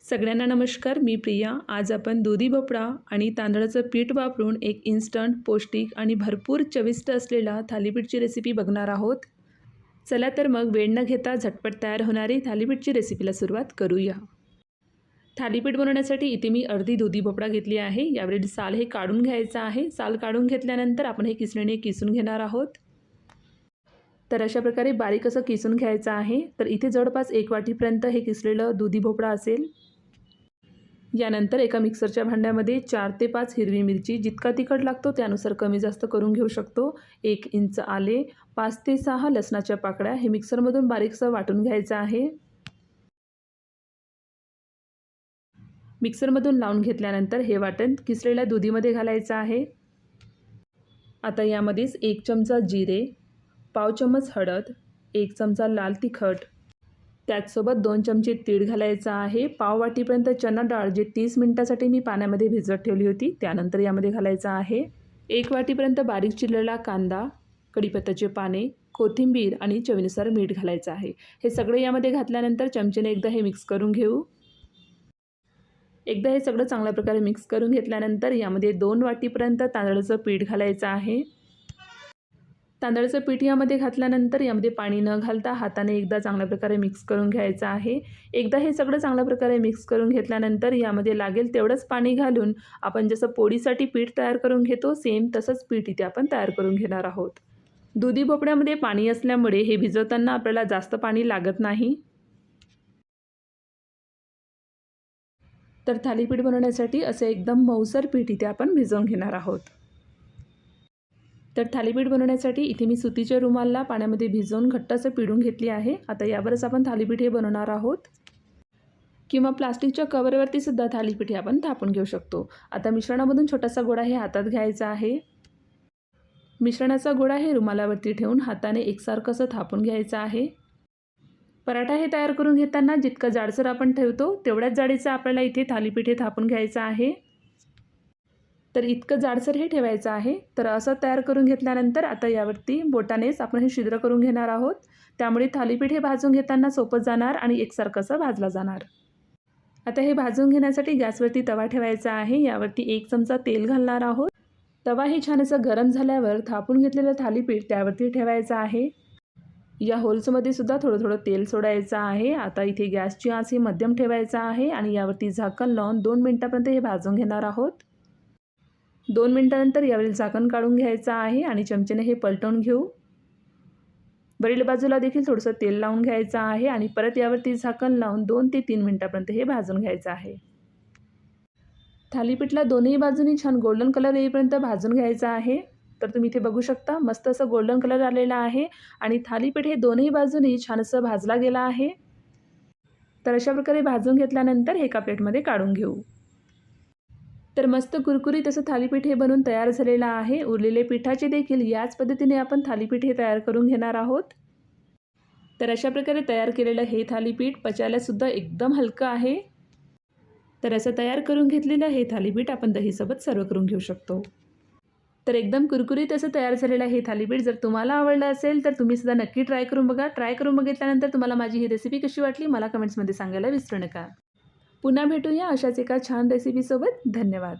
सगळ्यांना नमस्कार. मी प्रिया. आज आपण दुधी भोपळा आणि तांदळाचं पीठ वापरून एक इन्स्टंट, पौष्टिक आणि भरपूर चविष्ट असलेला थालीपीठची रेसिपी बघणार आहोत. चला तर मग वेळ न घेता झटपट तयार होणारी थालीपीठची रेसिपीला सुरुवात करूया. थालीपीठ बनवण्यासाठी इथे मी अर्धी दुधी भोपळा घेतली आहे. यावरील साल हे काढून घ्यायचं आहे. साल काढून घेतल्यानंतर आपण हे किसणीने किसून घेणार आहोत. तर अशा प्रकारे बारीक असं किसून घ्यायचं आहे. तर इथे जवळपास 1 वाटीपर्यंत हे किसलेलं दुधी भोपळा असेल. यानंतर एका मिक्सरच्या भांड्यामध्ये 4 ते 5 हिरवी मिरची, जितका तिखट लागतो त्यानुसार कमी जास्त करून घेऊ शकतो, 1 इंच आले, 5 ते 6 लसणाच्या पाकळ्या हे मिक्सरमधून बारीकसं वाटून घ्यायचं आहे. मिक्सरमधून लावून घेतल्यानंतर हे वाटण किसलेल्या दुधीमध्ये घालायचं आहे. आता यामध्येच 1 चमचा जिरे, पाव चमच हळद, 1 चमचा लाल तिखट, त्याचसोबत 2 चमचे तीळ घालायचा आहे. पाव वाटीपर्यंत चना डाळ जे 30 मिनिटासाठी मी पाण्यामध्ये भिजवत ठेवली होती त्यानंतर यामध्ये घालायचं आहे. 1 वाटीपर्यंत बारीक चिरलेला कांदा, कढीपत्त्याचे पाने, कोथिंबीर आणि चवीनुसार मीठ घालायचं आहे. हे सगळे यामध्ये घातल्यानंतर चमच्याने एकदा हे मिक्स करून घेऊ. एकदा हे सगळं चांगल्या प्रकारे मिक्स करून घेतल्यानंतर यामध्ये 2 वाटीपर्यंत तांदळाचं पीठ घालायचं आहे. तांदळाचं पीठ यामध्ये घातल्यानंतर यामध्ये पाणी न घालता हाताने एकदा चांगल्या प्रकारे मिक्स करून घ्यायचं आहे. एकदा हे सगळं चांगल्या प्रकारे मिक्स करून घेतल्यानंतर यामध्ये लागेल तेवढंच पाणी घालून आपण जसं पोळीसाठी पीठ तयार करून घेतो सेम तसंच पीठ इथे आपण तयार करून घेणार आहोत. दुधी भोपळ्यामध्ये पाणी असल्यामुळे हे भिजवताना आपल्याला जास्त पाणी लागत नाही. तर थालीपीठ बनवण्यासाठी असं एकदम मऊसर पीठ इथे आपण भिजवून घेणार आहोत. तर थालीपीठ बनवण्यासाठी इथे मी सुतीच्या रुमालला पाण्यामध्ये भिजवून घट्ट असं पिळून घेतली आहे. आता यावरच आपण थालीपीठ हे बनवणार आहोत. किंवा प्लास्टिकच्या कवरवरती सुद्धा थालीपीठ हे आपण थापून घेऊ शकतो. आता मिश्रणामधून छोटासा गोळा हे हातात घ्यायचा आहे. मिश्रणाचा गोळा हे रुमालावरती ठेवून हाताने एकसारखं असं थापून घ्यायचं आहे. पराठा हे तयार करून घेताना जितकं जाडसर आपण ठेवतो तेवढ्याच जाडीचं आपल्याला इथे थालीपीठ हे थापून घ्यायचं आहे. तर इतकं जाडसर हे ठेवायचं आहे. तर असं तयार करून घेतल्यानंतर आता यावरती बोटानेच आपण हे छिद्र करून घेणार आहोत. त्यामुळे थालीपीठ हे भाजून घेताना सोपं जाणार आणि एकसारखं असं भाजलं जाणार. आता हे भाजून घेण्यासाठी गॅसवरती तवा ठेवायचा आहे. यावरती 1 चमचा तेल घालणार आहोत. तवा हे छान असं गरम झाल्यावर थापून घेतलेलं थालीपीठ त्यावरती ठेवायचं आहे. या होल्समध्ये सुद्धा थोडं थोडं तेल सोडायचं आहे. आता इथे गॅसची आच ही मध्यम ठेवायचा आहे आणि यावरती झाकण लावून 2 मिनिटापर्यंत हे भाजून घेणार आहोत. 2 मिनिटानंतर यावरील झाकण काढून घ्यायचं आहे आणि चमच्याने हे पलटवून घेऊ. वरील बाजूला देखील थोडंसं तेल लावून घ्यायचं आहे आणि परत यावरती झाकण लावून 2 ते 3 मिनिटापर्यंत हे भाजून घ्यायचं आहे. थालीपीठला दोन्ही बाजूनी छान गोल्डन कलर येईपर्यंत भाजून घ्यायचा आहे. तर तुम्ही इथे बघू शकता मस्त असं गोल्डन कलर आलेला आहे आणि थालीपीठ हे दोन्ही बाजूनी छान असं भाजला गेला आहे. तर अशा प्रकारे भाजून घेतल्यानंतर हे एका प्लेटमध्ये काढून घेऊ. तर मस्त कुरकुरीत असं थालीपीठ हे बनवून तयार झालेलं आहे. उरलेले पिठाचे देखील याच पद्धतीने आपण थालीपीठ हे तयार करून घेणार आहोत. तर अशा प्रकारे तयार केलेलं हे थालीपीठ पचायला सुद्धा एकदम हलकं आहे. तर असं तयार करून घेतलेलं हे थालीपीठ आपण दहीसोबत सर्व करून घेऊ शकतो. तर एकदम कुरकुरीत असं तयार झालेलं हे थालीपीठ जर तुम्हाला आवडलं असेल तर तुम्ही सुद्धा नक्की ट्राय करून बघा. ट्राय करून बघितल्यानंतर तुम्हाला माझी ही रेसिपी कशी वाटली मला कमेंट्समध्ये सांगायला विसरू नका. पुन्हा भेटूया अशाच एका छान रेसिपीसोबत. धन्यवाद.